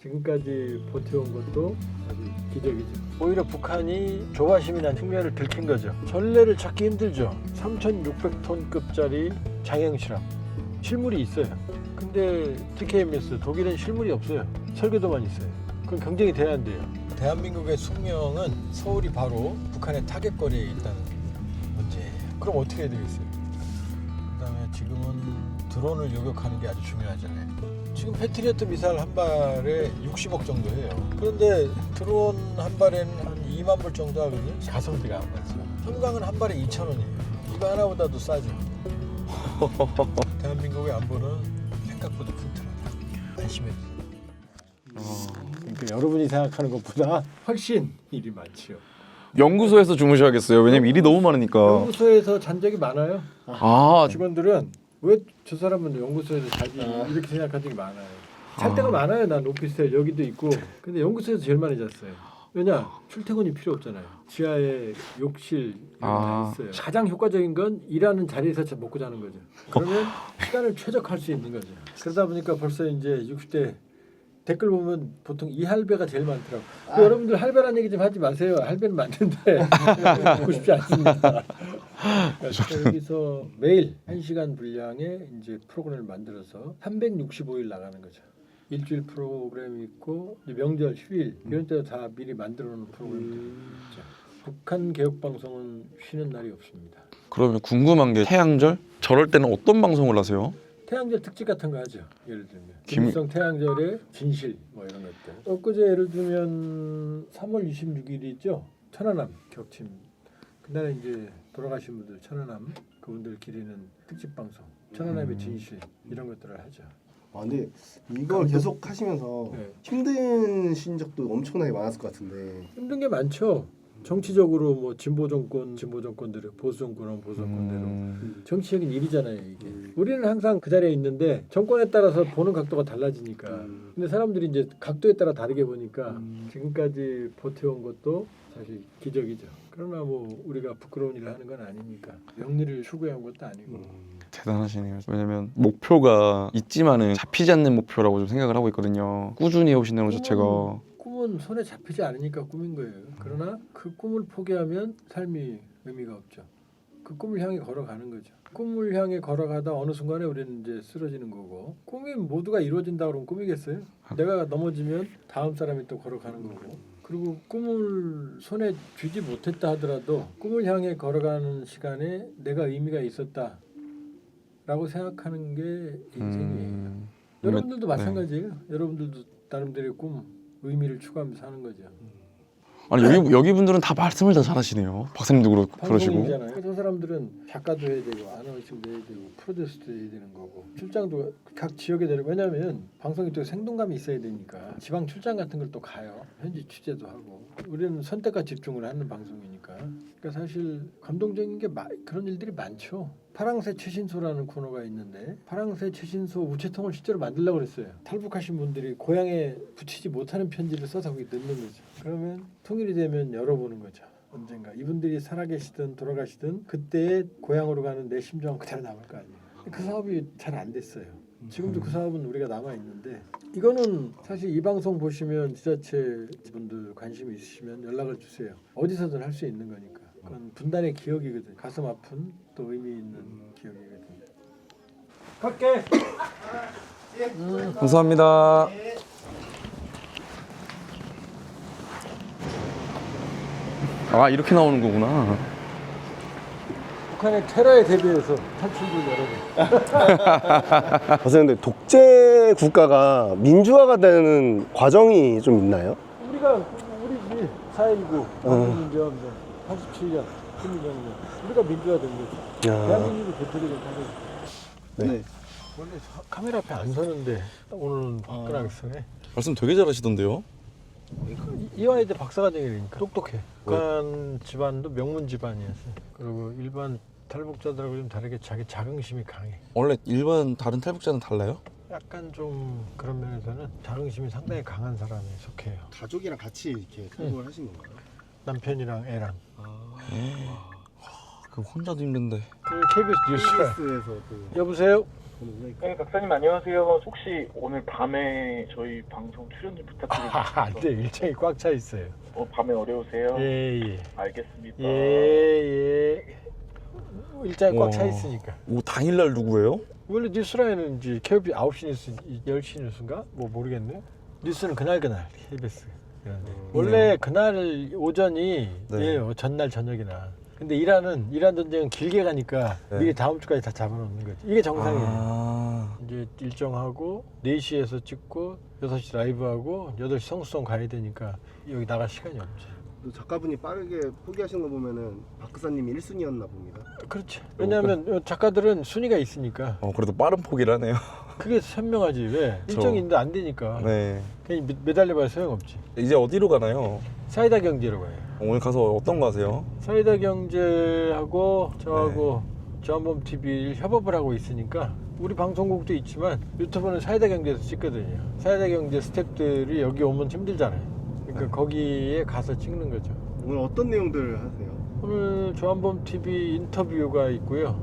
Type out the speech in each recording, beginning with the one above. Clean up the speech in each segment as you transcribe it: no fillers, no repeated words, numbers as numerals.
지금까지 버텨온 것도 아주 기적이죠. 오히려 북한이 조바심이나 흉내를 들킨 거죠. 전례를 찾기 힘들죠. 3,600톤급짜리 장형실함 실물이 있어요. 근데 TKMS 독일은 실물이 없어요. 설계도만 있어요. 그럼 경쟁이 돼야 안 돼요. 대한민국의 숙명은 서울이 바로 북한의 타겟거리에 있다는 문제예요. 그럼 어떻게 해야 되겠어요? 그다음에 지금은 드론을 요격하는 게 아주 중요하잖아요. 지금 패트리어트 미사일 한 발에 60억 정도 해요. 그런데 드론 한 발에는 한 2만 불 정도 하거든요. 가성비가 안 맞죠. 섬광은 한 발에 2,000원이에요. 이거 하나보다도 싸죠. 대한민국의 안보는 생각보다 튼튼하다. 안심해주세요. 그러니까 여러분이 생각하는 것보다 훨씬 일이 많지요. 연구소에서 주무셔야겠어요. 왜냐면 일이 너무 많으니까. 연구소에서 잔 적이 많아요. 아, 직원들은 왜 저 사람은 연구소에서 자지 이렇게 생각한 적이 많아요. 잘 때가 많아요. 난 오피스텔 여기도 있고. 근데 연구소에서 제일 많이 잤어요. 왜냐? 출퇴근이 필요 없잖아요. 지하에 욕실 이런 거 다 있어요. 가장 효과적인 건 일하는 자리에서 먹고 자는 거죠. 그러면 시간을 최적화할 수 있는 거죠. 그러다 보니까 벌써 이제 60대 댓글 보면 보통 이 할배가 제일 많더라고. 여러분들 할배라는 얘기 좀 하지 마세요. 할배는 맞는데 듣고 싶지 않습니다. 여기서 매일 1시간 분량의 이제 프로그램을 만들어서 365일 나가는 거죠. 일주일 프로그램이 있고 명절, 휴일 이런 때도 다 미리 만들어 놓은 프로그램들이 있죠. 북한 개혁 방송은 쉬는 날이 없습니다. 그러면 궁금한 게 태양절? 저럴 때는 어떤 방송을 하세요? 태양절 특집 같은 거 하죠. 예를 들면 김일성 태양절의 진실 뭐 이런 것들. 엊그제 예를 들면 3월 26일이죠. 천안함 격침. 그날에 이제 돌아가신 분들 천안함 그분들 기리는 특집 방송. 천안함의 진실 이런 것들을 하죠. 아 근데 이걸 계속 하시면서 네. 힘드신 적도 엄청나게 많았을 것 같은데. 힘든 게 많죠. 정치적으로 뭐 진보 정권대로 보수 정권은 보수 정권대로 정치적인 일이잖아요 이게. 우리는 항상 그 자리에 있는데 정권에 따라서 보는 각도가 달라지니까. 근데 사람들이 이제 각도에 따라 다르게 보니까 지금까지 버텨온 것도 사실 기적이죠. 그러나 뭐 우리가 부끄러운 일을 하는 건 아니니까 명리를 추구한 것도 아니고. 대단하시네요. 왜냐면 목표가 있지만은 잡히지 않는 목표라고 좀 생각을 하고 있거든요. 꾸준히 해오신다는 것 자체가. 꿈은 손에 잡히지 않으니까 꿈인 거예요. 그러나 그 꿈을 포기하면 삶이 의미가 없죠. 그 꿈을 향해 걸어가는 거죠. 꿈을 향해 걸어가다 어느 순간에 우리는 이제 쓰러지는 거고 꿈이 모두가 이루어진다 그러면 꿈이겠어요? 내가 넘어지면 다음 사람이 또 걸어가는 거고 그리고 꿈을 손에 쥐지 못했다 하더라도 꿈을 향해 걸어가는 시간에 내가 의미가 있었다 라고 생각하는 게 인생이에요. 여러분들도 마찬가지예요. 여러분들도 나름대로의 꿈 의미를 추구하면서 사는 거죠. 아니 여기 분들은 다 말씀을 다 잘하시네요. 박사님도 그러시고. 방송이잖아요. 저 사람들은 작가도 해야 되고 아나운서도 해야 되고 프로듀서도 해야 되는 거고 출장도 각 지역에 되는 왜냐하면 방송이 또 생동감이 있어야 되니까 지방 출장 같은 걸 또 가요. 현지 취재도 하고 우리는 선택과 집중을 하는 방송이니까 그러니까 사실 감동적인 게 그런 일들이 많죠. 파랑새 최신소라는 코너가 있는데 파랑새 최신소 우체통을 실제로 만들려고 그랬어요. 탈북하신 분들이 고향에 붙이지 못하는 편지를 써서 거기 넣는 거죠. 그러면 통일이 되면 열어보는 거죠. 언젠가 이분들이 살아계시든 돌아가시든 그때의 고향으로 가는 내 심정은 그대로 남을 거 아니에요. 그 사업이 잘 안 됐어요. 지금도 그 사업은 우리가 남아 있는데 이거는 사실 이 방송 보시면 지자체 분들 관심 있으시면 연락을 주세요. 어디서든 할 수 있는 거니까. 그건 분단의 기억이거든. 가슴 아픈 또 의미 있는 기억이거든. 갈게. 감사합니다. 아 이렇게 나오는 거구나. 북한의 테러에 대비해서 탈출구 여러 개. 선생님, 근데 독재 국가가 민주화가 되는 과정이 좀 있나요? 우리 4.19 민주화운동 87년 김일성년 우리가 민주화된 거죠. 야. 대한민국이 대표적인 사례. 네. 원래 카메라 앞에 안 서는데 오늘은 화끈하게 서네. 말씀 되게 잘하시던데요. 이화여대 박사과정이니까 똑똑해. 북한 집안도 명문 집안이었어요. 그리고 일반 탈북자들하고 좀 다르게 자기 자긍심이 강해. 원래 일반 다른 탈북자는 달라요? 약간 좀 그런 면에서는 자긍심이 상당히 강한 사람에 속해요. 가족이랑 같이 이렇게 탈북을 하신 건가요? 남편이랑 애랑. 그 혼자도 힘든데. KBS 뉴스. KBS에서 여보세요? 네, 박사님 안녕하세요. 혹시 오늘 밤에 저희 방송 출연 좀 부탁드립니다. 안돼, 일정이 꽉 차 있어요. 밤에 어려우세요? 예. 알겠습니다. 예. 일정이 꽉 차 와. 있으니까. 오 당일날 누구예요? 원래 뉴스라인은 이제 KBS 9시 뉴스, 10시 뉴스인가? 뭐 모르겠네. 뉴스는 그날 KBS. 원래 그날 오전이 네. 예요. 전날 저녁이나. 근데 이란 전쟁은 길게 가니까 네. 미리 다음 주까지 다 잡아놓는 거지. 이게 정상이에요. 아. 이제 일정하고 4시에서 찍고 6시 라이브하고 8시 성수동 가야 되니까 여기 나갈 시간이 없지. 또 작가분이 빠르게 포기하시는 거 보면은 박사님이 1순위였나 봅니다. 그렇지. 왜냐하면 작가들은 순위가 있으니까 그래도 빠른 포기를 하네요. 그게 현명하지. 왜? 일정이 있는데 안 되니까 네. 괜히 매달려봐야 소용없지. 이제 어디로 가나요? 사이다 경제로 가요. 오늘 가서 어떤 거 하세요? 사이다 경제하고 저하고 네. 조한범 TV 협업을 하고 있으니까 우리 방송국도 있지만 유튜브는 사이다 경제에서 찍거든요. 사이다 경제 스태프들이 여기 오면 힘들잖아요. 그러니까 네. 거기에 가서 찍는 거죠. 오늘 어떤 내용들 하세요? 오늘 조한범 TV 인터뷰가 있고요.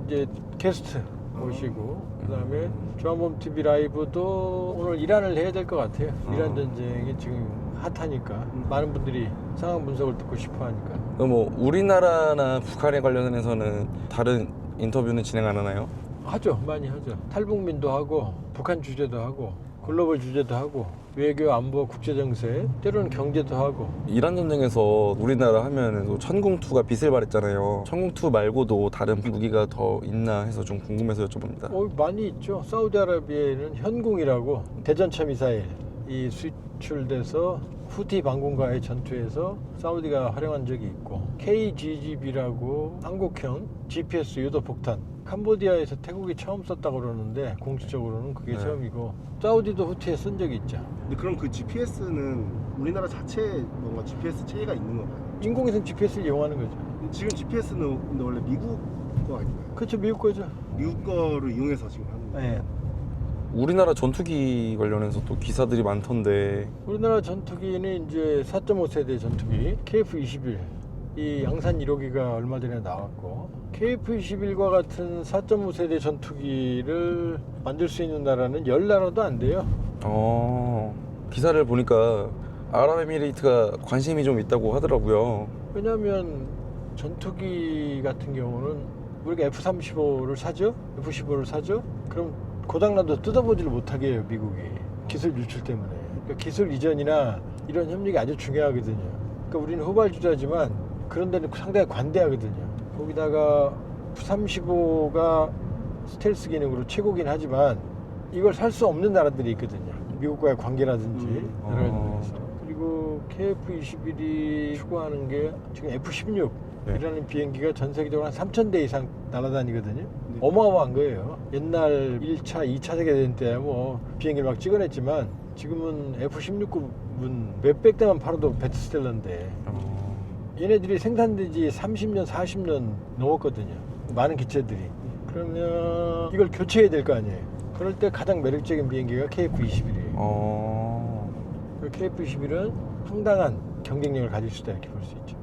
이제 게스트 모시고 그다음에 조한범 TV 라이브도 오늘 이란을 해야 될 것 같아요. 이란 전쟁이 지금 핫하니까 많은 분들이 상황 분석을 듣고 싶어하니까. 그럼 뭐 우리나라나 북한에 관련해서는 다른 인터뷰는 진행 안 하나요? 하죠. 많이 하죠. 탈북민도 하고 북한 주제도 하고 글로벌 주제도 하고 외교, 안보, 국제정세, 때로는 경제도 하고. 이란 전쟁에서 우리나라 하면은 천궁2가 빛을 발했잖아요. 천궁2 말고도 다른 무기가 더 있나 해서 좀 궁금해서 여쭤봅니다. 많이 있죠. 사우디아라비아에는 현궁이라고 대전차 미사일이 수출돼서 후티 반군과의 전투에서 사우디가 활용한 적이 있고, KGGB라고 한국형 GPS 유도 폭탄, 캄보디아에서 태국이 처음 썼다고 그러는데 공식적으로는 그게 네. 처음이고, 사우디도 후티에 쓴 적이 있죠. 근데 그럼 그 GPS는 우리나라 자체에 뭔가 GPS 체계가 있는 건가요? 인공위성 GPS를 이용하는 거죠. 지금 GPS는 근데 원래 미국 거 아닌가요? 그렇죠. 미국 거죠. 미국 거를 이용해서 지금 하는 거예요? 네. 우리나라 전투기 관련해서 또 기사들이 많던데. 우리나라 전투기는 이제 4.5세대 전투기 KF-21, 이 양산 1호기가 얼마 전에 나왔고, KF-21과 같은 4.5세대 전투기를 만들 수 있는 나라는 10나라도 안 돼요. 기사를 보니까 아랍에미레이트가 관심이 좀 있다고 하더라고요. 왜냐하면 전투기 같은 경우는 우리가 F-35를 사죠? F-15를 사죠? 그럼 고장나도 뜯어보지를 못하게 해요, 미국이. 기술 유출 때문에. 그러니까 기술 이전이나 이런 협력이 아주 중요하거든요. 그러니까 우리는 후발주자지만 그런 데는 상당히 관대하거든요. 거기다가 F-35가 스텔스 기능으로 최고긴 하지만 이걸 살 수 없는 나라들이 있거든요. 미국과의 관계라든지 여러 가지 면에서. 그리고 KF-21이 추구하는 게 지금 F-16 이라는 비행기가 전 세계적으로 한 3,000대 이상 날아다니거든요. 어마어마한 거예요. 옛날 1차, 2차 세계대전 때 뭐 비행기를 막 찍어냈지만 지금은 F-16급은 몇백 대만 팔아도 베스트셀러인데 얘네들이 생산된 지 30년, 40년 넘었거든요. 많은 기체들이. 그러면 이걸 교체해야 될 거 아니에요. 그럴 때 가장 매력적인 비행기가 KF-21이에요. KF-21은 상당한 경쟁력을 가질 수 있다 이렇게 볼 수 있죠.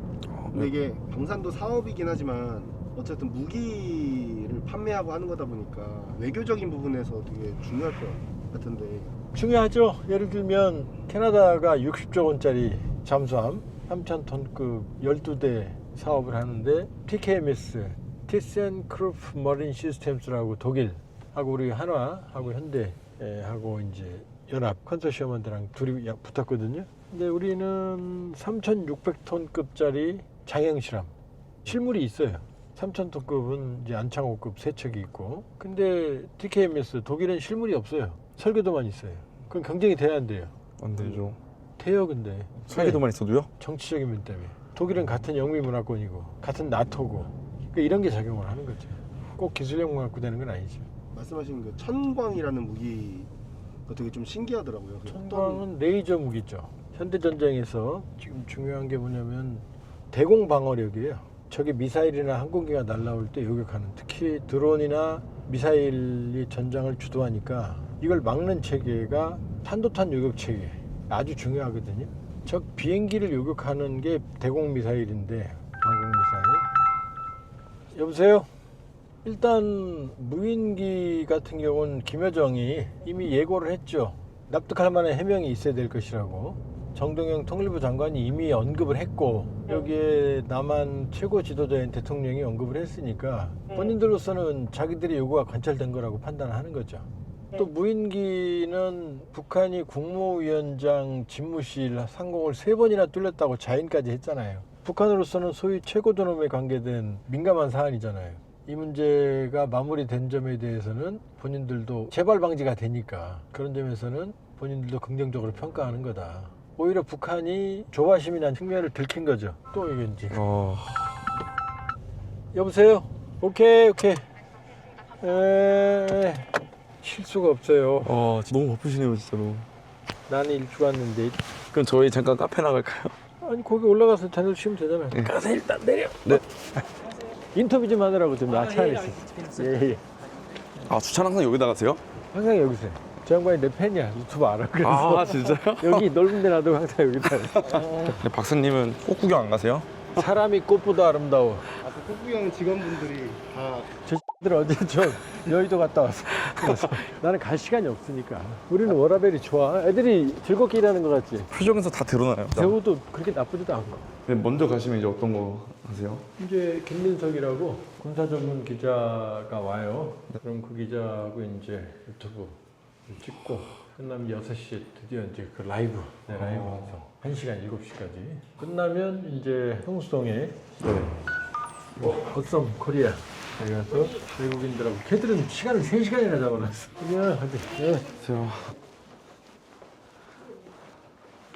근데 이게 경산도 사업이긴 하지만 어쨌든 무기를 판매하고 하는 거다 보니까 외교적인 부분에서 되게 중요할 것 같은데. 중요하죠. 예를 들면 캐나다가 60조 원짜리 잠수함 3,000톤급 12대 사업을 하는데 TKMS, ThyssenKrupp Marine Systems라고 독일하고 우리 한화하고 현대하고 이제 연합 컨소시엄들랑 둘이 붙었거든요. 근데 우리는 3,600톤급짜리 장형 실험 실물이 있어요. 3,000톤급은 이제 안창호급 세척이 있고, 근데 TKMS 독일은 실물이 없어요. 설계도만 있어요. 그럼 경쟁이 돼야 안 돼요? 안 되죠. 돼요. 근데 설계도만 있어도요? 정치적인 면 때문에. 독일은 같은 영미 문화권이고 같은 나토고, 그러니까 이런 게 작용을 하는 거죠. 꼭 기술력만 갖고 되는 건 아니죠. 말씀하신 그 천광이라는 무기가 되게 좀 신기하더라고요. 천광은 레이저 무기죠. 현대전쟁에서 지금 중요한 게 뭐냐면 대공 방어력이에요. 적의 미사일이나 항공기가 날아올 때 요격하는, 특히 드론이나 미사일이 전장을 주도하니까 이걸 막는 체계가 탄도탄 요격 체계, 아주 중요하거든요. 적 비행기를 요격하는 게 대공 미사일인데, 항공 미사일 여보세요? 일단 무인기 같은 경우는 김여정이 이미 예고를 했죠. 납득할 만한 해명이 있어야 될 것이라고. 정동영 통일부 장관이 이미 언급을 했고 여기에 남한 최고 지도자인 대통령이 언급을 했으니까 본인들로서는 자기들의 요구가 관철된 거라고 판단하는 거죠. 또 무인기는 북한이 국무위원장 집무실 상공을 3번이나 뚫렸다고 자인까지 했잖아요. 북한으로서는 소위 최고 존엄에 관계된 민감한 사안이잖아요. 이 문제가 마무리된 점에 대해서는 본인들도 재발 방지가 되니까 그런 점에서는 본인들도 긍정적으로 평가하는 거다. 오히려 북한이 조바심이 난 측면을 들킨 거죠. 또 이게 이제 여보세요? 오케이. 실수가 없어요. 너무 바쁘시네요 진짜로. 나는 일주 왔는데. 그럼 저희 잠깐 카페 나갈까요? 아니 거기 올라가서 잔을 치면 되잖아요. 네. 가서 일단 내려. 네. 인터뷰 좀 하느라고 좀 나차에 있어. 예. 아 주차는 항상 여기다 가세요? 항상 여기서. 저 양반이 내 팬이야. 유튜브 알아. 그래서 아 진짜요? 여기 넓은 데 놔두고 항상 여기다. 근데 박사님은 꽃 구경 안 가세요? 사람이 꽃보다 아름다워. 꽃구경 직원분들이 다 들 어제 저 여의도 갔다 왔어. 그래서 나는 갈 시간이 없으니까. 우리는 워라벨이 좋아. 애들이 즐겁게 일하는 것 같지. 표정에서 다 드러나요. 대우도 그렇게 나쁘지도 않고. 먼저 가시면 이제 어떤 거 하세요? 이제 김민석이라고 군사 전문 기자가 와요. 그럼 그 기자하고 이제 유튜브 찍고 끝나면 6시에 드디어 이제 그 라이브 방송 1시간 7시까지 끝나면 이제 성수동에 헛썸 코리아 여기 가서 외국인들하고 걔들은 시간을 3시간이나 잡아놨어. 그냥 어디 안녕하세요.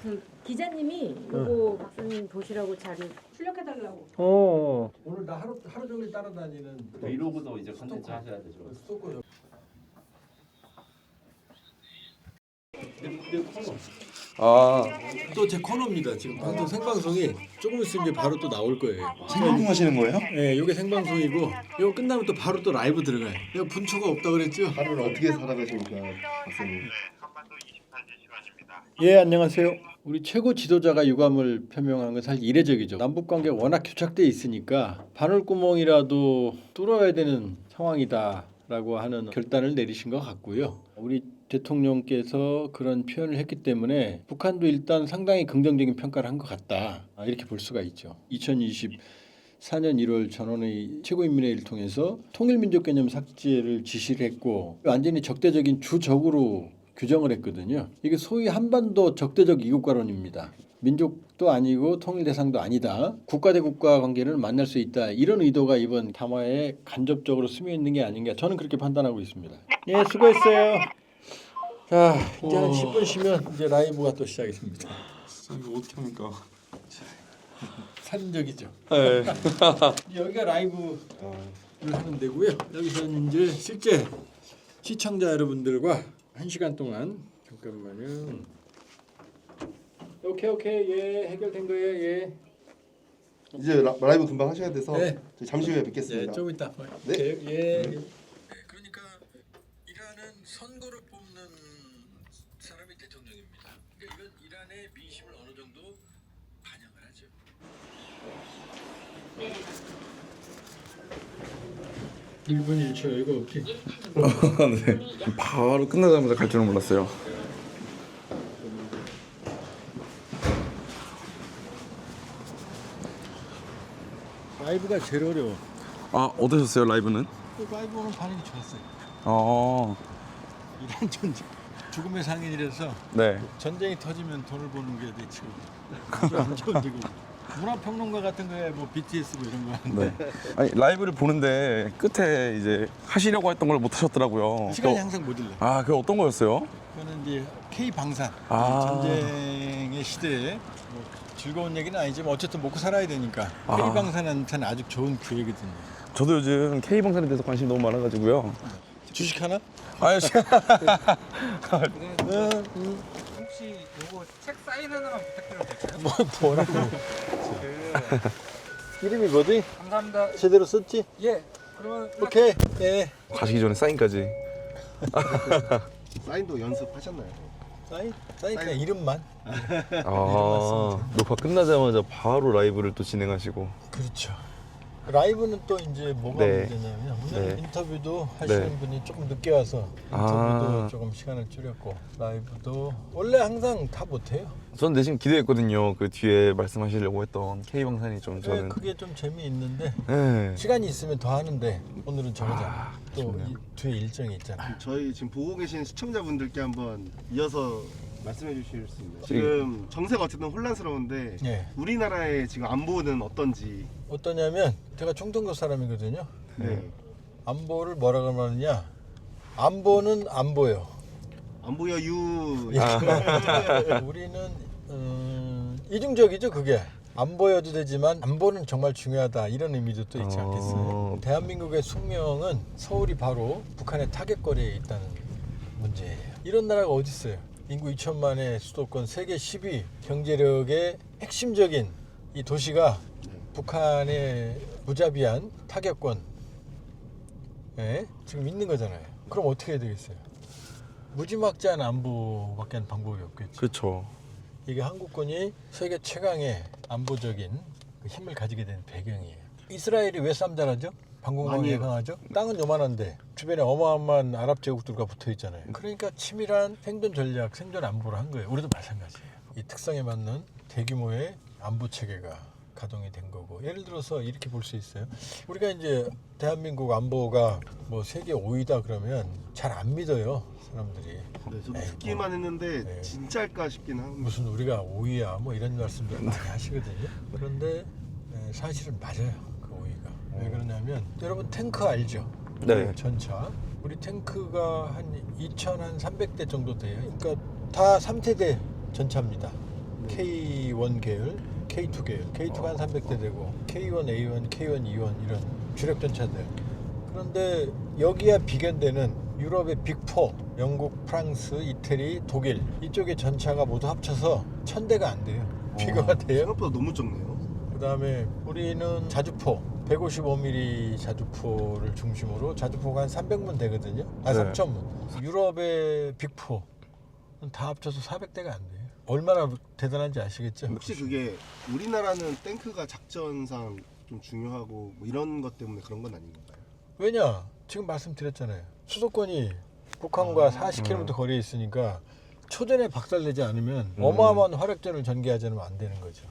그 기자님이 이거 박사님 보시라고 자료 출력해달라고. 오늘 나 하루 종일 따라다니는 브이로그도 이제 컨텐츠 하셔야 되죠. 스토커. 또 제 코너입니다. 지금 방송 생방송이 조금 있으면 이제 바로 또 나올 거예요. 생방송 하시는 거예요? 네, 이게 생방송이고 이거 끝나면 또 바로 또 라이브 들어가요. 내가 분초가 없다 그랬죠? 하루를 어떻게 살아가십니까, 박사님? 예, 안녕하세요. 우리 최고 지도자가 유감을 표명한 건 사실 이례적이죠. 남북 관계가 워낙 교착돼 있으니까 바늘구멍이라도 뚫어야 되는 상황이다라고 하는 결단을 내리신 것 같고요. 우리 대통령께서 그런 표현을 했기 때문에 북한도 일단 상당히 긍정적인 평가를 한 것 같다. 이렇게 볼 수가 있죠. 2024년 1월 전원의 최고인민회의를 통해서 통일민족 개념 삭제를 지시를 했고 완전히 적대적인 주적으로 규정을 했거든요. 이게 소위 한반도 적대적 이국가론입니다. 민족도 아니고 통일 대상도 아니다. 국가 대 국가 관계를 만날 수 있다. 이런 의도가 이번 담화에 간접적으로 스며 있는 게 아닌가. 저는 그렇게 판단하고 있습니다. 예, 수고했어요. 자, 이제 한 10분 쉬면 이제 라이브가 또 시작됩니다. 이거 어떻게 합니까? 살인적이죠. 네. 여기가 라이브를 하는 데고요. 여기서는 이제 실제 시청자 여러분들과 1시간 동안 잠깐만요. 오케이 예 해결된 거예요 예. 이제 라이브 금방 하셔야 돼서 네. 저희 잠시 후에 뵙겠습니다. 예, 좀 이따. 네. 예. 그러니까 이란은 선거를 뽑는 사람이 대통령입니다. 그러니까 이건 이란의 민심을 어느 정도 반영을 하죠. 네. 1분 1초 이거 없지? 네. 바로 끝나자마자 갈 줄은 몰랐어요. 라이브가 제일 어려워. 아 어떠셨어요 라이브는? 라이브는 반응이 좋았어요. 이란 전쟁 죽음의 상인이라서 네. 전쟁이 터지면 돈을 버는 게 내 지금 아주 안 좋은 지금 문화평론가 같은 거에 뭐 BTS 뭐 이런 거 하는데 네. 아니 라이브를 보는데 끝에 이제 하시려고 했던 걸 못 하셨더라고요. 시간이 항상 못 일러. 아 그게 어떤 거였어요? 그거는 이제 K 방산 아. 전쟁의 시대에 뭐 즐거운 얘기는 아니지만 어쨌든 먹고 살아야 되니까 아. K 방산한테는 아주 좋은 기회거든요. 저도 요즘 K 방산에 대해서 관심이 너무 많아가지고요. 주식 하나? 아유 혹시 요거 책 사인 하나만 부탁드려도 될까요? 뭐라고? 이름이 뭐지? 감사합니다. 제대로 썼지? 예. 그러면 오케이. 예. 가시기 전에 사인까지. 사인도 연습하셨나요? 사인 그냥 이름만. 아 녹화 끝나자마자 바로 라이브를 또 진행하시고. 그렇죠. 라이브는 또 이제 뭐가 네. 문제냐면 오늘 네. 인터뷰도 하시는 네. 분이 조금 늦게 와서 인터뷰도 조금 시간을 줄였고 라이브도 원래 항상 다 못해요. 저는 대신 기대했거든요. 그 뒤에 말씀하시려고 했던 K방산이 좀 저는 그게 좀 재미있는데 네. 시간이 있으면 더 하는데 오늘은 저거잖아. 또 아쉽네요. 이 뒤에 일정이 있잖아. 저희 지금 보고 계신 시청자분들께 한번 이어서 말씀해 주실 수 있나요? 지금 정세가 어쨌든 혼란스러운데 예. 우리나라의 지금 안보는 어떤지. 어떠냐면 제가 충청도 사람이거든요. 네. 안보를 뭐라고 말하느냐? 안보는 안 보여. 안보여 유. 우리는 이중적이죠 그게. 안 보여도 되지만 안보는 정말 중요하다 이런 의미도 또 있지 않겠어요. 대한민국의 숙명은 서울이 바로 북한의 타겟거리에 있다는 문제예요. 이런 나라가 어디 있어요? 인구 2천만의 수도권 세계 10위 경제력의 핵심적인 이 도시가 북한의 무자비한 타격권 지금 있는 거잖아요. 그럼 어떻게 해야 되겠어요? 무지막지한 안보밖에 방법이 없겠죠. 그렇죠. 이게 한국군이 세계 최강의 안보적인 그 힘을 가지게 된 배경이에요. 이스라엘이 왜 쌈 잘하죠? 방공망이 아니에요. 강하죠? 땅은 요만한데 주변에 어마어마한 아랍 제국들과 붙어 있잖아요. 그러니까 치밀한 생존 전략, 생존 안보를 한 거예요. 우리도 마찬가지예요. 이 특성에 맞는 대규모의 안보 체계가 가동이 된 거고 예를 들어서 이렇게 볼 수 있어요. 우리가 이제 대한민국 안보가 뭐 세계 5위다 그러면 잘 안 믿어요 사람들이. 네, 저도 에이, 듣기만 했는데 네. 진짜일까 싶긴 합니다. 무슨 우리가 5위야 뭐 이런 말씀들 많이 하시거든요. 그런데 사실은 맞아요 그 5위가. 왜 그러냐면 여러분 탱크 알죠? 네. 전차. 우리 탱크가 한 2,300대 정도 돼요. 그러니까 다 3세대 전차입니다. K1 계열, K2 계열. K2가 한 300대 되고 K1, A1, K1, E1 이런 주력 전차들. 그런데 여기야 비견되는 유럽의 빅4, 영국, 프랑스, 이태리, 독일 이쪽의 전차가 모두 합쳐서 1000대가 안 돼요. 비교가 돼요? 생각보다 너무 적네요. 그 다음에 우리는 자주포 155mm 자주포를 중심으로 자주포가 한 300문 되거든요. 아 네. 3,000문. 유럽의 빅4는 다 합쳐서 400대가 안 돼요. 얼마나 대단한지 아시겠죠? 혹시 그게 우리나라는 탱크가 작전상 좀 중요하고 뭐 이런 것 때문에 그런 건 아닌 건가요? 왜냐? 지금 말씀드렸잖아요. 수도권이 북한과 40km 거리에 있으니까 초전에 박살내지 않으면 어마어마한 화력전을 전개하지 않으면 안 되는 거죠.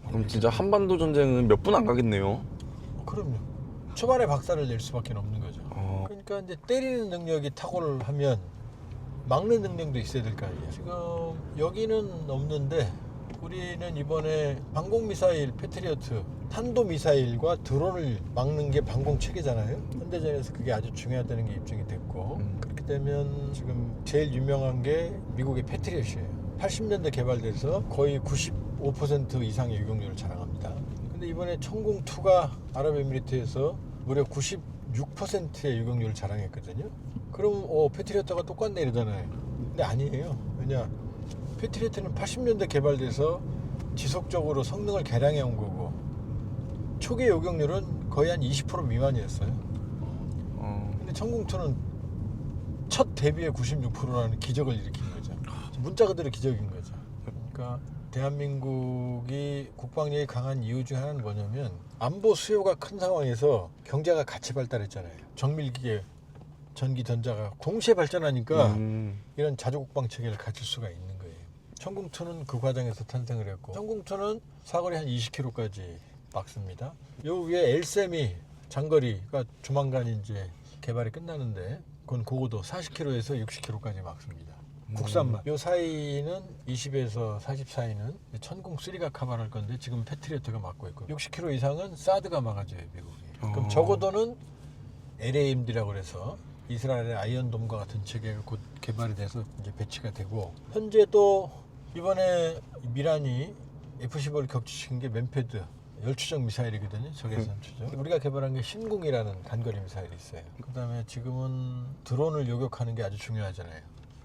그럼 진짜 한반도 전쟁은 몇 분 안 가겠네요. 그럼요. 초반에 박살을 낼 수밖에 없는 거죠. 그러니까 이제 때리는 능력이 탁월하면 막는 능력도 있어야 될 거 아니에요. 지금 여기는 없는데 우리는 이번에 방공미사일 패트리어트 탄도미사일과 드론을 막는 게 방공 체계잖아요. 현대전에서 그게 아주 중요하다는 게 입증이 됐고 그렇게 되면 지금 제일 유명한 게 미국의 패트리어트예요. 80년대 개발돼서 거의 95% 이상의 유격률을 자랑합니다. 근데 이번에 천궁2가 아랍에미리트에서 무려 96%의 유격률을 자랑했거든요. 그럼 패트리어트가 똑같네 이러잖아요. 근데 아니에요. 왜냐? 패트리어트는 80년대 개발돼서 지속적으로 성능을 개량해 온 거고 초기 요격률은 거의 한 20% 미만이었어요. 근데 천궁2는 첫 데뷔에 96%라는 기적을 일으킨 거죠. 문자 그대로 기적인 거죠. 그러니까 대한민국이 국방력이 강한 이유 중 하나는 뭐냐면 안보 수요가 큰 상황에서 경제가 같이 발달했잖아요. 정밀기계, 전기, 전자가 동시에 발전하니까 이런 자주국방 체계를 갖출 수가 있는 거예요. 천궁2는 그 과정에서 탄생을 했고 천궁2는 사거리 한 20km까지 막습니다. 요 위에 LSM이 장거리가 조만간 이제 개발이 끝나는데 그건 고고도 40km에서 60km까지 막습니다. 국산만. 요 사이는 20에서 40 사이는 천궁3가 커버할 건데 지금 패트리어트가 막고 있고 60km 이상은 사드가 막아줘요 미국이. 그럼 적어도는 LAMD라고 그래서 이스라엘의 아이언돔과 같은 체계가 곧 개발이 돼서 이제 배치가 되고 현재 또 이번에 미란이 F-15를 격추시킨 게 맨패드 열추적 미사일이거든요. 적외선 추적. 우리가 개발한 게 신궁이라는 단거리 미사일이 있어요. 그다음에 지금은 드론을 요격하는 게 아주 중요하잖아요.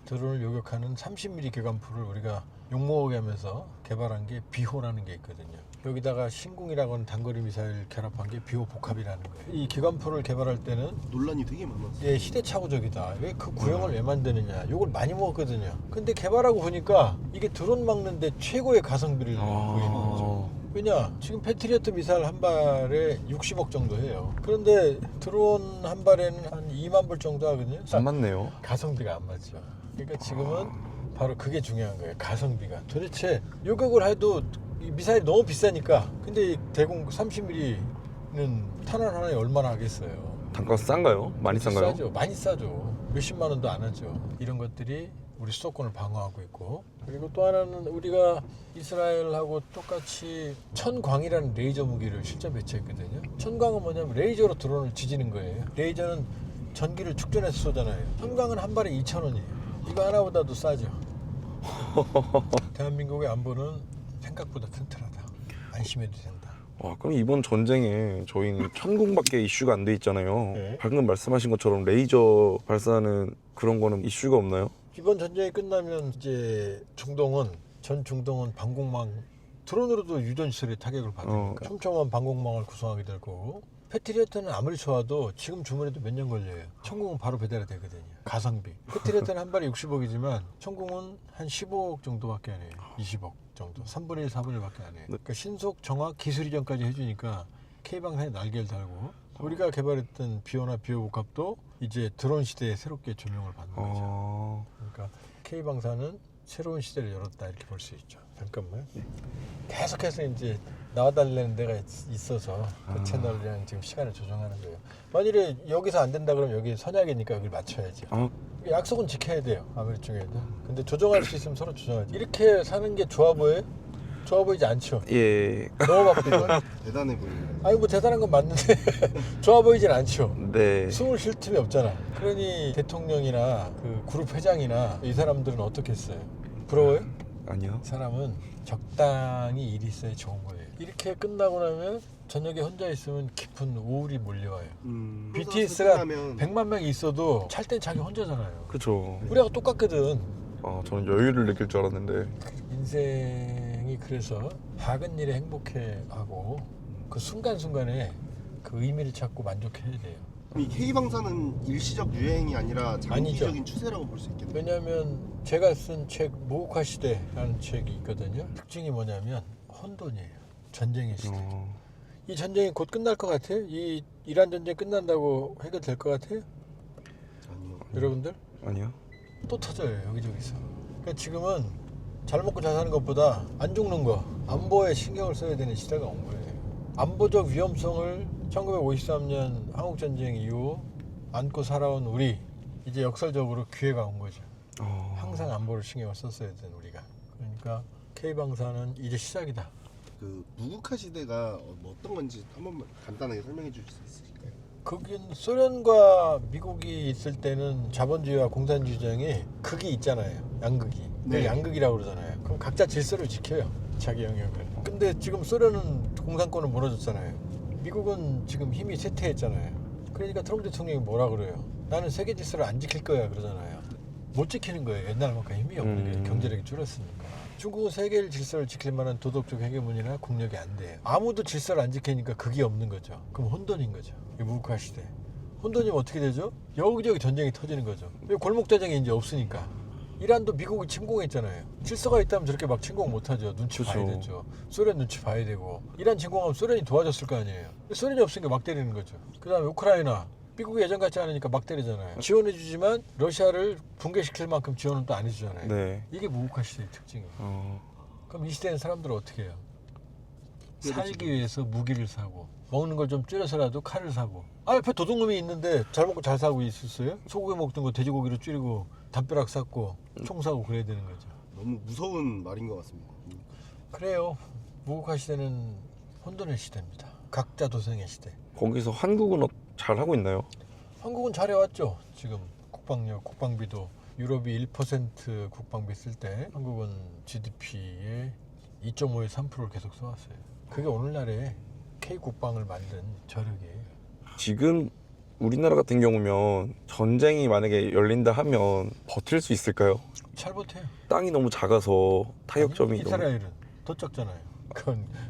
드론을 요격하는 30mm 기관포를 우리가 욕먹게 하면서 개발한 게 비호라는 게 있거든요. 여기다가 신궁이라고 하는 단거리 미사일 결합한 게 비호 복합이라는 거예요. 이 기관포를 개발할 때는 논란이 되게 많았어요. 예, 시대착오적이다. 왜 그 구형을 왜 만드느냐. 요걸 많이 먹었거든요. 근데 개발하고 보니까 이게 드론 막는데 최고의 가성비를 보이는 거죠. 왜냐? 지금 패트리어트 미사일 한 발에 60억 정도 해요. 그런데 드론 한 발에는 한 2만 불 정도 하거든요. 안 맞네요. 가성비가 안 맞죠. 그러니까 지금은 바로 그게 중요한 거예요. 가성비가. 도대체 요격을 해도 이 미사일이 너무 비싸니까. 근데 이 대공 30mm는 탄환 하나에 얼마나 하겠어요. 단가가 싼가요? 많이 싼가요? 싸죠. 많이 싸죠. 몇십만 원도 안 하죠. 이런 것들이 우리 수도권을 방어하고 있고, 그리고 또 하나는 우리가 이스라엘하고 똑같이 천광이라는 레이저 무기를 실전 배치했거든요. 천광은 뭐냐면 레이저로 드론을 지지는 거예요. 레이저는 전기를 축전해서 쏘잖아요. 천광은 한 발에 2,000원이에요. 이거 하나보다도 싸죠. 대한민국의 안보는 생각보다 튼튼하다. 안심해도 된다. 와, 그럼 이번 전쟁에 저희는 천궁밖에 이슈가 안 돼 있잖아요. 네. 방금 말씀하신 것처럼 레이저 발사하는 그런 거는 이슈가 없나요? 이번 전쟁이 끝나면 이제 중동은 전 중동은 방공망 드론으로도 유전 시설에 타격을 받으니까 촘촘한 방공망을 구성하게 될 거고, 패트리어트는 아무리 좋아도 지금 주문해도 몇 년 걸려요. 천궁은 바로 배달이 되거든요. 가성비. 패트리어트는 한 발에 60억이지만 천궁은 한 15억 정도밖에 안 해요. 20억 정도. 3분의 1, 4분의 1밖에 안 해요. 그러니까 신속, 정확, 기술 이전까지 해주니까 K방산에 날개를 달고, 우리가 개발했던 비오나 비오복합도 이제 드론 시대에 새롭게 조명을 받는 거죠. 그러니까 K방산은 새로운 시대를 열었다 이렇게 볼 수 있죠. 잠깐만. 계속해서 이제 나와달라는 데가 있어서 그 채널이랑 지금 시간을 조정하는 거예요. 만일에 여기서 안 된다 그러면 여기 선약이니까 여기를 맞춰야죠. 약속은 지켜야 돼요. 아무리 중요해도. 근데 조정할 수 있으면 서로 조정하지. 이렇게 사는 게 좋아 보여요? 좋아 보이지 않죠? 예. 너무 바쁘죠? 대단해 보이네요. 아니 뭐 대단한 건 맞는데 좋아 보이진 않죠? 네. 숨을 쉴 틈이 없잖아. 그러니 대통령이나 그 그룹 회장이나 이 사람들은 어떻게 했어요? 부러워요? 아니요. 사람은 적당히 일이 있어야 좋은 거예요. 이렇게 끝나고 나면 저녁에 혼자 있으면 깊은 우울이 몰려와요. BTS가 100만 명이 있어도 찰 땐 자기 혼자잖아요. 그렇죠. 우리하고 똑같거든. 저는 여유를 느낄 줄 알았는데. 인생이 그래서 작은 일에 행복해하고 그 순간순간에 그 의미를 찾고 만족해야 돼요. 이 K방사는 일시적 유행이 아니라 장기적인 아니죠. 추세라고 볼 수 있겠네요. 왜냐하면 제가 쓴 책 무국화 시대라는 책이 있거든요. 특징이 뭐냐면 혼돈이에요. 전쟁의 시대. 이 전쟁이 곧 끝날 것 같아요? 이 이란 전쟁 끝난다고 해결될 것 같아요? 아니요. 여러분들? 아니요. 또 터져요 여기저기서. 그러니까 지금은 잘 먹고 잘 사는 것보다 안 죽는 거, 안보에 신경을 써야 되는 시대가 온 거예요. 안보적 위험성을 1953년 한국전쟁 이후 안고 살아온 우리, 이제 역설적으로 기회가 온 거죠. 항상 안보를 신경을 썼어야 되는 우리가. 그러니까 K방사는 이제 시작이다. 그 무국화 시대가 뭐 어떤 건지 한 번만 간단하게 설명해 주실 수 있으실까요? 거긴 소련과 미국이 있을 때는 자본주의와 공산주의장이 극이 있잖아요. 양극이. 네. 양극이라고 그러잖아요. 그럼 각자 질서를 지켜요. 자기 영역을. 근데 지금 소련은 공산권을 무너졌잖아요. 미국은 지금 힘이 쇠퇴했잖아요. 그러니까 트럼프 대통령이 뭐라 그래요? 나는 세계 질서를 안 지킬 거야 그러잖아요. 못 지키는 거예요. 옛날만큼 힘이 없는 게 경제력이 줄었으니까. 중국은 세계 질서를 지킬 만한 도덕적 헤게모니나 국력이 안 돼요. 아무도 질서를 안 지키니까 극이 없는 거죠. 그럼 혼돈인 거죠. 이 무국화 시대. 혼돈이면 어떻게 되죠? 여기저기 전쟁이 터지는 거죠. 골목 전쟁이 이제 없으니까. 이란도 미국이 침공했잖아요. 질서가 있다면 저렇게 막 침공 못하죠. 눈치 그쵸. 봐야 되죠. 소련 눈치 봐야 되고. 이란 침공하면 소련이 도와줬을 거 아니에요. 소련이 없으니까 막 때리는 거죠. 그 다음에 우크라이나. 미국이 예전 같지 않으니까 막 때리잖아요. 지원해주지만 러시아를 붕괴시킬 만큼 지원은 또 안 해주잖아요. 네. 이게 무국화 시대의 특징이에요. 그럼 이 시대는 사람들은 어떻게 해요? 살기 위해서 무기를 사고, 먹는 걸 좀 줄여서라도 칼을 사고. 옆에 도둑놈이 있는데 잘 먹고 잘 사고 있었어요? 소고기 먹던 거 돼지고기로 줄이고 담벼락 샀고 총 사고 그래야 되는 거죠. 너무 무서운 말인 것 같습니다. 그래요. 무국화 시대는 혼돈의 시대입니다. 각자 도생의 시대. 거기서 한국은 잘 하고 있나요? 한국은 잘해왔죠. 지금 국방력, 국방비도 유럽이 1% 국방비 쓸 때 한국은 GDP의 2.5에 3%를 계속 써왔어요. 그게 오늘날의 K국방을 만든 저력이에요. 지금 우리나라 같은 경우면 전쟁이 만약에 열린다 하면 버틸 수 있을까요? 잘 버텨요. 땅이 너무 작아서 타격점이 아니, 너무... 이스라엘은 더 작잖아요.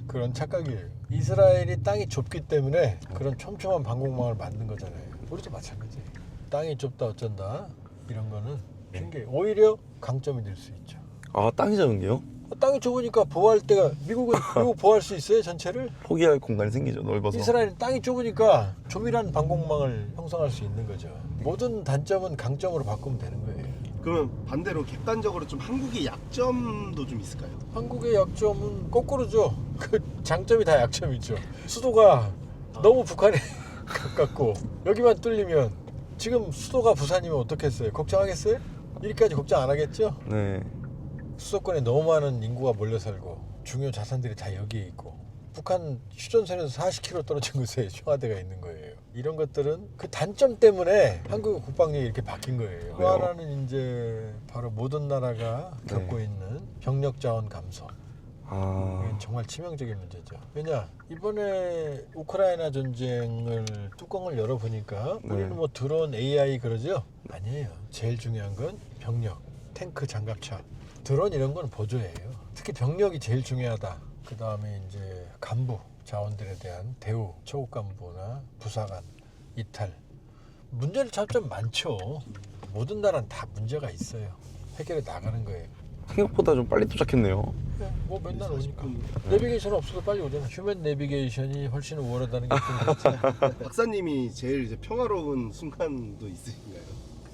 그런 착각이에요. 이스라엘이 땅이 좁기 때문에 그런 촘촘한 방공망을 만든 거잖아요. 우리도 마찬가지예요. 땅이 좁다 어쩐다 이런 거는 핑계. 오히려 강점이 될 수 있죠. 땅이 작은 게요? 땅이 좁으니까 보호할 때가 미국 보호할 수 있어요 전체를? 포기할 공간이 생기죠. 넓어서. 이스라엘은 땅이 좁으니까 조밀한 방공망을 형성할 수 있는 거죠. 모든 단점은 강점으로 바꾸면 되는 거예요. 그러면 반대로 객관적으로 좀 한국의 약점도 좀 있을까요? 한국의 약점은 거꾸로죠. 그 장점이 다 약점이죠. 수도가 너무 북한에 가깝고 여기만 뚫리면 지금 수도가 부산이면 어떻겠어요? 걱정하겠어요? 이리까지 걱정 안 하겠죠? 네. 수도권에 너무 많은 인구가 몰려 살고 중요 자산들이 다 여기에 있고 북한 휴전선에서 40km 떨어진 곳에 청와대가 있는 거예요. 이런 것들은 그 단점 때문에 한국의 국방력이 이렇게 바뀐 거예요. 또 하나는 이제 바로 모든 나라가 겪고 있는 병력 자원 감소. 이건 정말 치명적인 문제죠. 왜냐 이번에 우크라이나 전쟁을 뚜껑을 열어보니까 우리는 뭐 드론 AI 그러죠? 아니에요. 제일 중요한 건 병력, 탱크, 장갑차, 드론 이런 건 보조예요. 특히 병력이 제일 중요하다. 그 다음에 이제 간부 자원들에 대한 대우, 초급 간부나 부사관, 이탈. 문제를 참 많죠. 모든 나라는 다 문제가 있어요. 해결해 나가는 거예요. 생각보다 좀 빨리 도착했네요. 뭐 맨날 오니까. 내비게이션 없어도 빨리 오잖아. 휴먼 내비게이션이 훨씬 우월하다는 게 좀 그렇지. 박사님이 제일 이제 평화로운 순간도 있으신가요?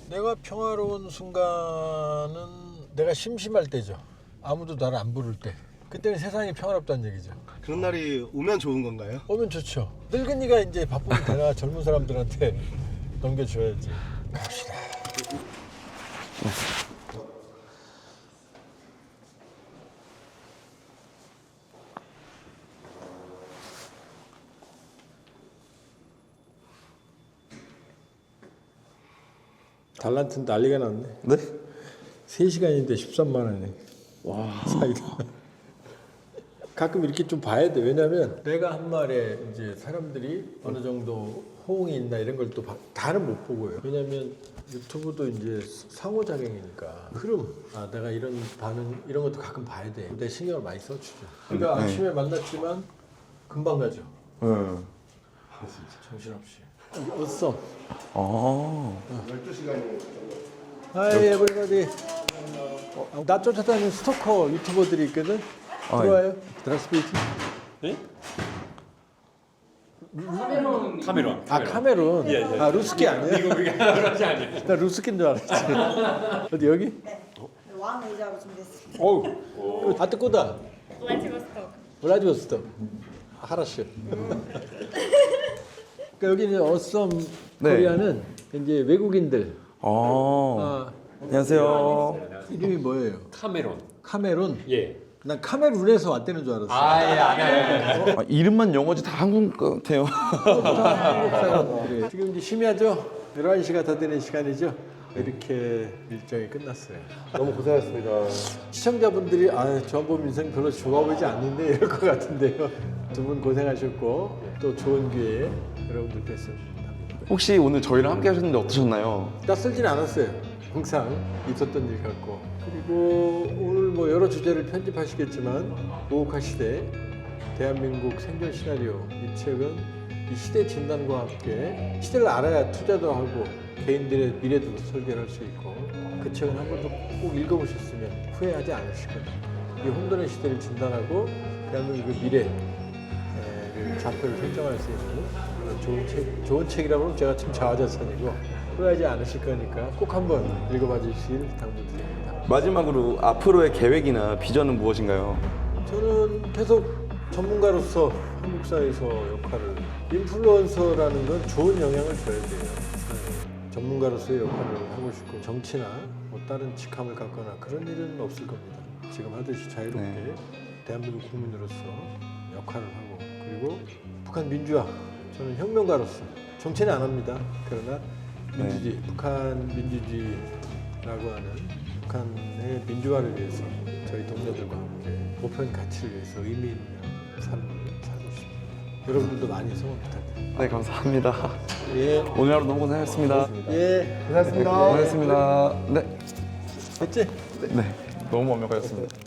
내가 평화로운 순간은 내가 심심할 때죠. 아무도 나를 안 부를 때. 그때는 세상이 평화롭다는 얘기죠. 그런 날이 오면 좋은 건가요? 오면 좋죠. 늙은이가 이제 바쁘면 되나 젊은 사람들한테 넘겨줘야지. 갑시다. 달란트 난리가 났네. 네? 3시간인데 13만 원이네. 와, 사이다. 가끔 이렇게 좀 봐야 돼. 왜냐면 내가 한 말에 이제 사람들이 어느 정도 호응이 있나 이런 걸 또 다는 못 보고요. 왜냐면 유튜브도 이제 상호작용이니까 흐름. 아, 내가 이런 반응 이런 것도 가끔 봐야 돼. 근데 신경을 많이 써주죠. 그러니까 아침에 만났지만 금방 가죠. 정신없이. 어썸. 아. 12시간이 하이 에브리바디. 나 쫓아다니는 스토커 유튜버들이 있거든. 들어와요. 드라스피티. 카메론. 아 카메론. 아 루스키 아니야? 그렇지 않아요. 나 루스키인 줄 알았지. 어디 여기? 왕 의자로 준비했습니다. 어우. 아뜨꼬다. 블라디보스토크. 하라슈. 그러니까 여기는 어썸 코리아는 이제 외국인들. 안녕하세요. 이름이 뭐예요? 카메론. 카메론. 예. 난 카메룬에서 왔다는 줄 알았어. 예, 아니에요. 이름만 영어지 다 한국 같아요. 그래. 지금 이제 심야죠. 11시가 다 되는 시간이죠. 이렇게 일정이 끝났어요. 너무 고생하셨습니다. 시청자분들이 조한범 인생 별로 좋아 보이지 않는데 이럴 것 같은데요. 두 분 고생하셨고 또 좋은 기회에 여러분들 뵙습니다. 혹시 오늘 저희랑 함께 하셨는데 어떠셨나요? 낯설진 않았어요. 항상 있었던 일 같고. 그리고 오늘 뭐 여러 주제를 편집하시겠지만 모국화 시대 대한민국 생존 시나리오 이 책은 이 시대 진단과 함께 시대를 알아야 투자도 하고 개인들의 미래도 설계를 할 수 있고 그 책은 한 번도 꼭 읽어보셨으면 후회하지 않으실 겁니다. 이 혼돈의 시대를 진단하고 대한민국의 미래를 좌표를 설정할 수 있는 그런 좋은 책이라고 하면 제가 참 자화자찬이고 후회하지 않으실 거니까 꼭 한번 읽어봐 주시길 당부드립니다. 마지막으로 앞으로의 계획이나 비전은 무엇인가요? 저는 계속 전문가로서 한국 사회에서 역할을 인플루언서라는 건 좋은 영향을 줘야 돼요. 전문가로서의 역할을 하고 싶고 정치나 뭐 다른 직함을 갖거나 그런 일은 없을 겁니다. 지금 하듯이 자유롭게 대한민국 국민으로서 역할을 하고 그리고 북한 민주화 저는 혁명가로서 정치는 안 합니다. 그러나 민주주의, 북한 민주주의라고 하는 북한의 민주화를 위해서 저희 동료들과 함께 목표인 가치를 위해서 의미 있는 삶을 살고 있습니다. 여러분들도 많이 성원 부탁드립니다. 네, 감사합니다. 예, 오늘 하루 너무 고생하셨습니다. 예, 고생하셨습니다. 고생하셨습니다. 네. 됐지? 네. 너무 완벽하셨습니다.